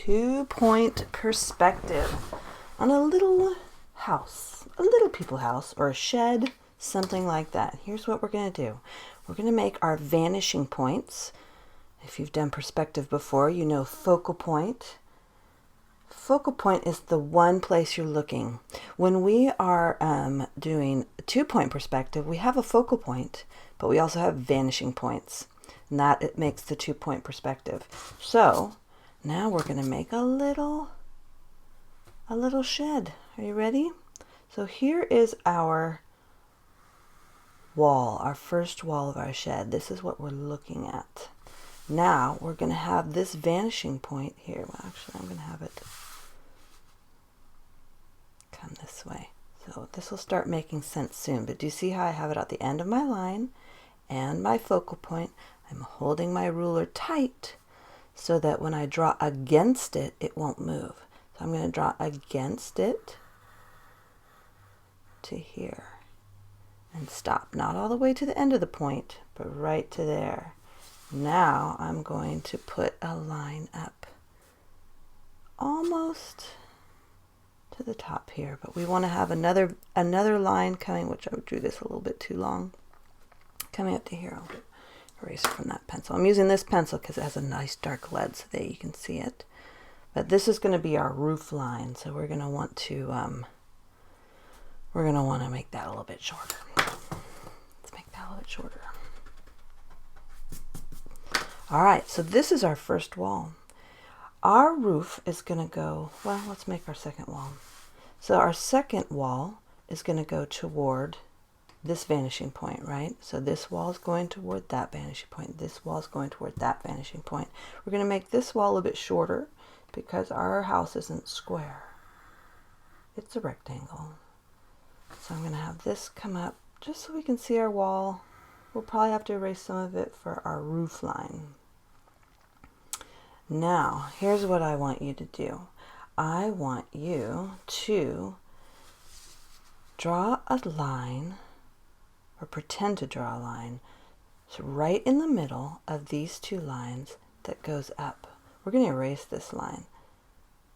2-point perspective on a little house, a little people house or a shed, something like that. Here's what we're going to do. We're going to make our vanishing points. If you've done perspective before, you know focal point. Focal point is the one place you're looking. When we are doing a 2-point perspective, we have a focal point, but we also have vanishing points. And that it makes the 2-point perspective. So now we're going to make a little shed. Are you ready? So here is our wall, our first wall of our shed. This is what we're looking at. Now we're going to have this vanishing point here. Well, actually, I'm going to have it come this way. So this will start making sense soon. But do you see how I have it at the end of my line and my focal point? I'm holding my ruler tight so that when I draw against it, it won't move. So I'm going to draw against it to here and stop. Not all the way to the end of the point, but right to there. Now I'm going to put a line up almost to the top here, but we want to have another line coming, which I drew this a little bit too long, coming up to here. I'll erase it from that pencil. I'm using this pencil because it has a nice dark lead so that you can see it. But this is going to be our roof line, so we're going to want to make that a little bit shorter. Let's make that a little bit shorter. All right, so this is our first wall. Our roof is going to go, well, let's make our second wall. So our second wall is going to go toward this vanishing point, right? So this wall is going toward that vanishing point. This wall is going toward that vanishing point. We're going to make this wall a bit shorter because our house isn't square. It's a rectangle. So I'm going to have this come up just so we can see our wall. We'll probably have to erase some of it for our roof line. Now, here's what I want you to do. I want you to draw a line, or pretend to draw a line, so right in the middle of these two lines that goes up. We're going to erase this line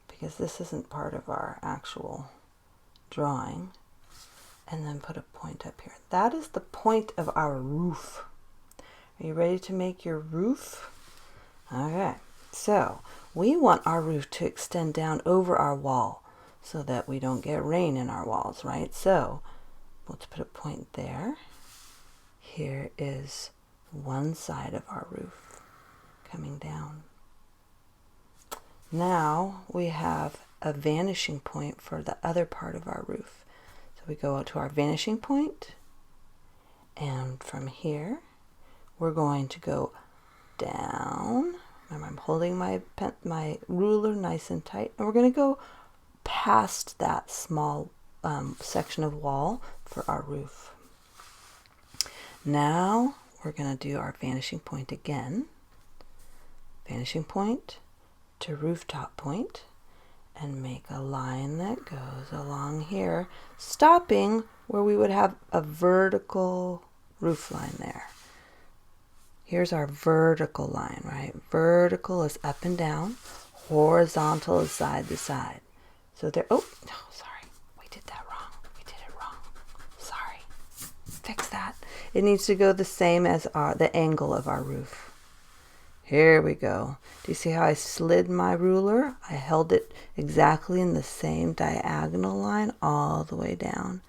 because this isn't part of our actual drawing. And then put a point up here. That is the point of our roof. Are you ready to make your roof? Okay, so we want our roof to extend down over our wall so that we don't get rain in our walls, right? So let's put a point there. Here is one side of our roof coming down. Now we have a vanishing point for the other part of our roof. So we go out to our vanishing point, and from here we're going to go down. Remember, I'm holding my ruler nice and tight, and we're going to go past that small section of wall for our roof. Now we're going to do our vanishing point again. Vanishing point to rooftop point, and make a line that goes along here, stopping where we would have a vertical roof line there. Here's our vertical line, right? Vertical is up and down, horizontal is side to side. So there, oh, no, sorry, we did that wrong. We did it wrong. Sorry. Fix that. It needs to go the same as the angle of our roof. Here we go. Do you see how I slid my ruler? I held it exactly in the same diagonal line all the way down.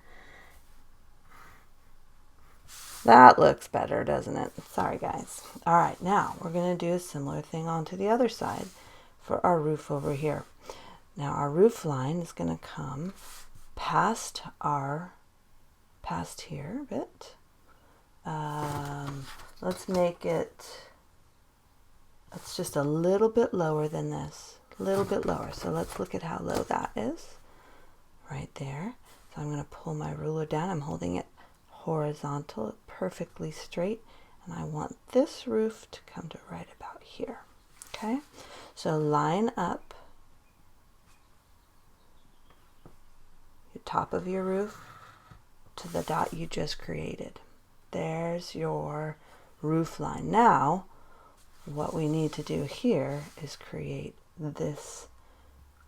That looks better, doesn't it? Sorry, guys. All right, now we're going to do a similar thing onto the other side for our roof over here. Now our roof line is going to come past here a bit. Let's make it... It's just a little bit lower than this, a little bit lower. So let's look at how low that is, right there. So I'm going to pull my ruler down. I'm holding it horizontal, perfectly straight, and I want this roof to come to right about here. Okay, so line up your top of your roof to the dot you just created. There's your roof line. Now, what we need to do here is create this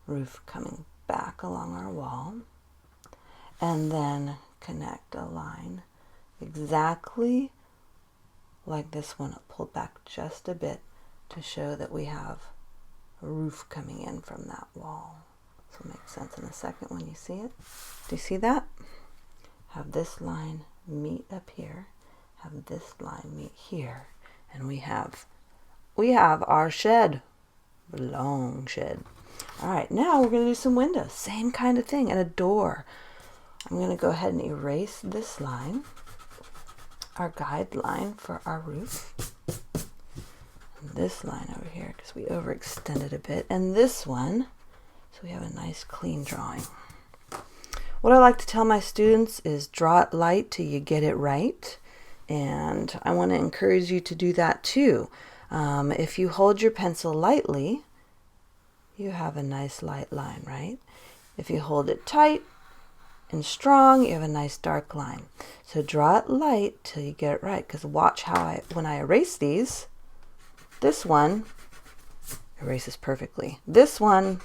roof coming back along our wall, and then connect a line exactly like this one, pulled back just a bit to show that we have a roof coming in from that wall. This will make sense in a second when you see it. Do you see that? Have this line meet up here, have this line meet here, and we have our shed, long shed. All right, now we're going to do some windows, same kind of thing, and a door. I'm going to go ahead and erase this line, our guide line for our roof, and this line over here because we overextended a bit, and this one so we have a nice clean drawing. What I like to tell my students is draw it light till you get it right, and I want to encourage you to do that too. If you hold your pencil lightly, you have a nice light line, right? If you hold it tight and strong, you have a nice dark line. So draw it light till you get it right, because watch how when I erase these, this one erases perfectly. This one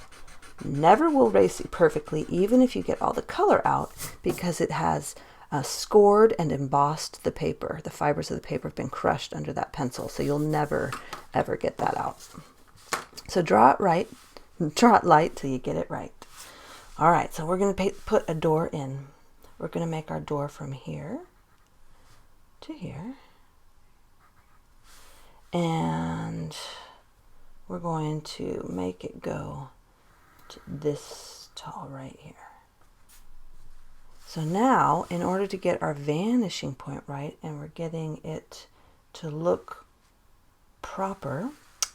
never will erase perfectly, even if you get all the color out, because it has scored and embossed the paper. The fibers of the paper have been crushed under that pencil, so you'll never ever get that out. So draw it right, draw it light till you get it right. All right, so we're going to put a door in. We're going to make our door from here to here, and we're going to make it go to this tall right here. So now, in order to get our vanishing point right, and we're getting it to look proper,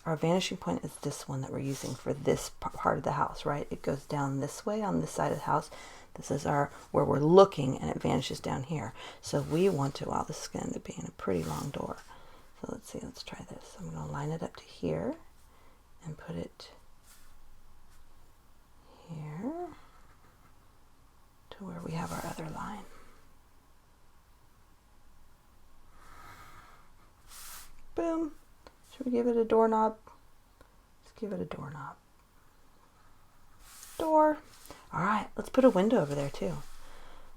our vanishing point is this one that we're using for this part of the house, right? It goes down this way on this side of the house. This is where we're looking, and it vanishes down here. So we want to, wow, this is going to end up being a pretty long door. So let's see, let's try this. I'm going to line it up to here and put it here to where we have our other line. Boom. Should we give it a doorknob? Let's give it a doorknob. Door. All right, let's put a window over there too.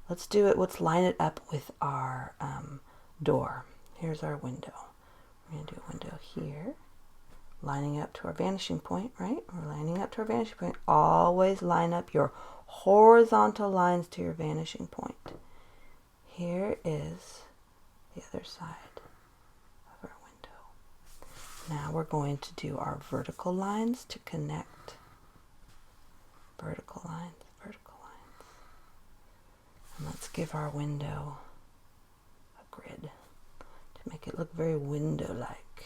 Let's do it. Let's line it up with our door. Here's our window. We're going to do a window here, lining up to our vanishing point, right? We're lining up to our vanishing point. Always line up your horizontal lines to your vanishing point. Here is the other side of our window. Now we're going to do our vertical lines to connect. Vertical lines, vertical lines. And let's give our window a grid to make it look very window-like.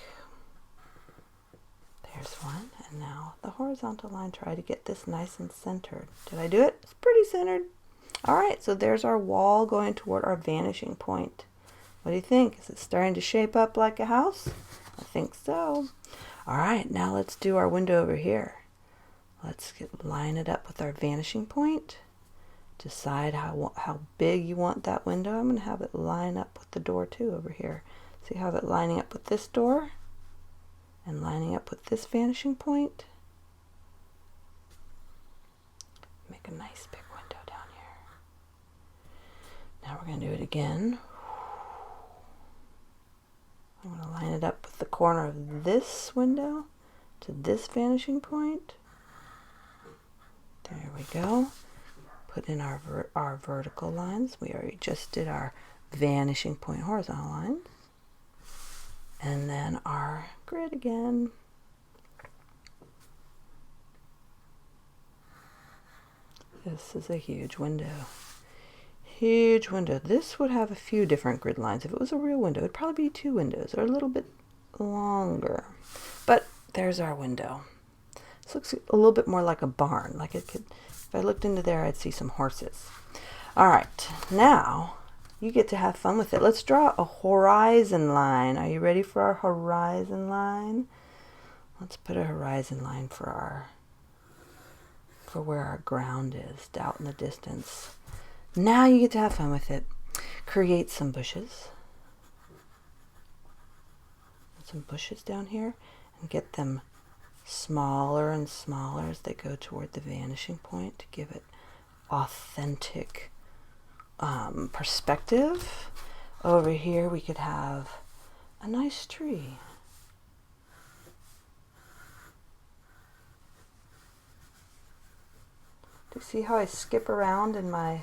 There's one, and now the horizontal line. Try to get this nice and centered. Did I do it? It's pretty centered. All right, so there's our wall going toward our vanishing point. What do you think? Is it starting to shape up like a house? I think so. All right, now let's do our window over here. Let's line it up with our vanishing point. Decide how big you want that window. I'm going to have it line up with the door too over here. See how it lining up with this door and lining up with this vanishing point. Make a nice big window down here. Now we're going to do it again. I'm going to line it up with the corner of this window to this vanishing point. There we go. Put in our vertical lines. We already just did our vanishing point horizontal lines. And then our grid again. This is a huge window. Huge window. This would have a few different grid lines. If it was a real window, it'd probably be 2 windows or a little bit longer. But there's our window. This looks a little bit more like a barn. Like it could, if I looked into there, I'd see some horses. All right, now you get to have fun with it. Let's draw a horizon line. Are you ready for our horizon line? Let's put a horizon line for where our ground is, out in the distance. Now you get to have fun with it. Create some bushes. Some bushes down here and get them smaller and smaller as they go toward the vanishing point to give it authentic perspective. Over here we could have a nice tree. Do you see how I skip around in my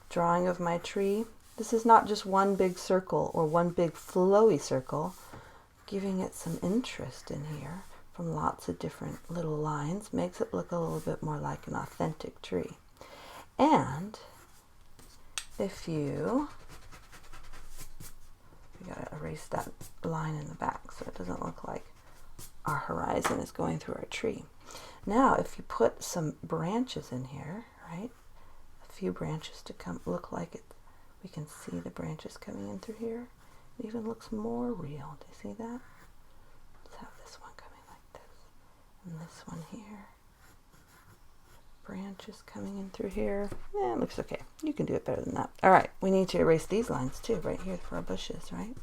drawing of my tree? This is not just one big circle or one big flowy circle, giving it some interest in here from lots of different little lines makes it look a little bit more like an authentic tree. And if we gotta erase that line in the back so it doesn't look like our horizon is going through our tree. Now if you put some branches in here, right, a few branches to look like it, we can see the branches coming in through here. It even looks more real. Do you see that? Let's have this one coming like this, and this one here. Branches coming in through here. Yeah, it looks okay. You can do it better than that. All right, we need to erase these lines too, right here for our bushes, right?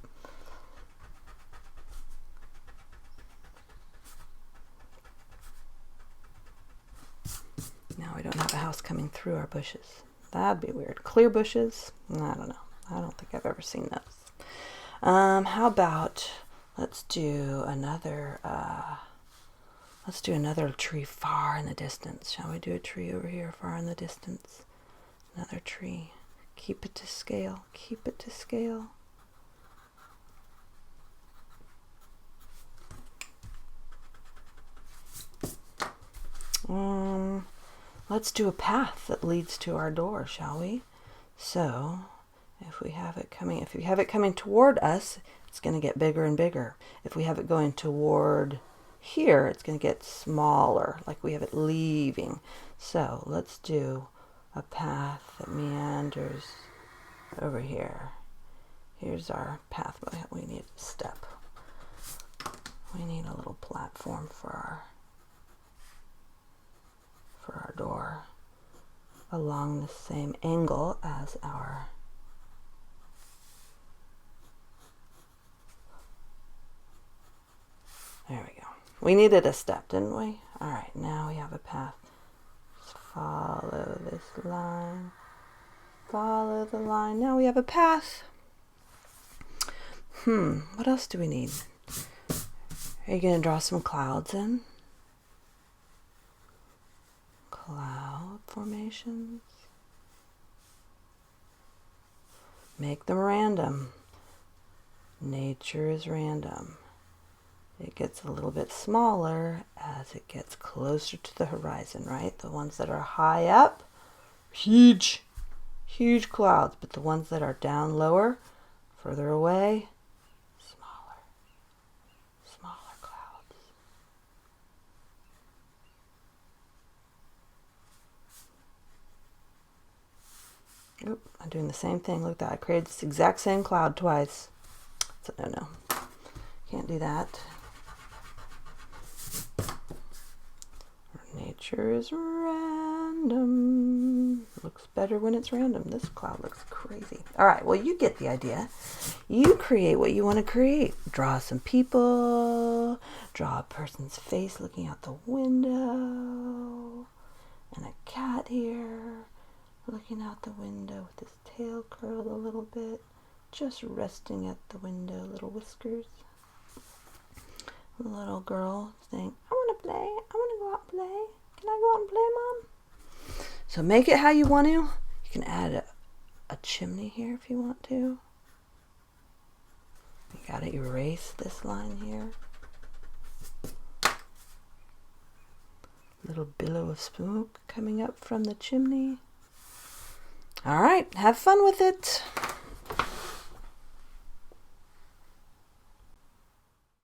Now we don't have a house coming through our bushes. That'd be weird. Clear bushes? I don't know. I don't think I've ever seen those. How about let's do another tree far in the distance. Shall we do a tree over here far in the distance? Another tree. Keep it to scale. Keep it to scale. Let's do a path that leads to our door, shall we? So, if we have it coming toward us, it's going to get bigger and bigger. If we have it going toward here, it's going to get smaller, like we have it leaving. So, let's do a path that meanders over here. Here's our path, but we need a step. We need a little platform for our door along the same angle as our there we go. We needed a step, didn't we? All right, now we have a path. Just follow this line. Follow the line. Now we have a path. What else do we need? Are you going to draw some clouds in? Cloud formations. Make them random. Nature is random. It gets a little bit smaller as it gets closer to the horizon, right? The ones that are high up, huge clouds, but the ones that are down lower, further away, smaller clouds. Oop, I'm doing the same thing. Look at that. I created this exact same cloud twice. So no. Can't do that. Nature is random. Looks better when it's random. This cloud looks crazy. All right, well, you get the idea. You create what you want to create. Draw some people. Draw a person's face looking out the window. And a cat here looking out the window with his tail curled a little bit. Just resting at the window, little whiskers. A little girl saying, I want to play. I want to go out and play. Can I go out and play, Mom? So make it how you want to. You can add a chimney here if you want to. You got to erase this line here. Little billow of smoke coming up from the chimney. All right, have fun with it.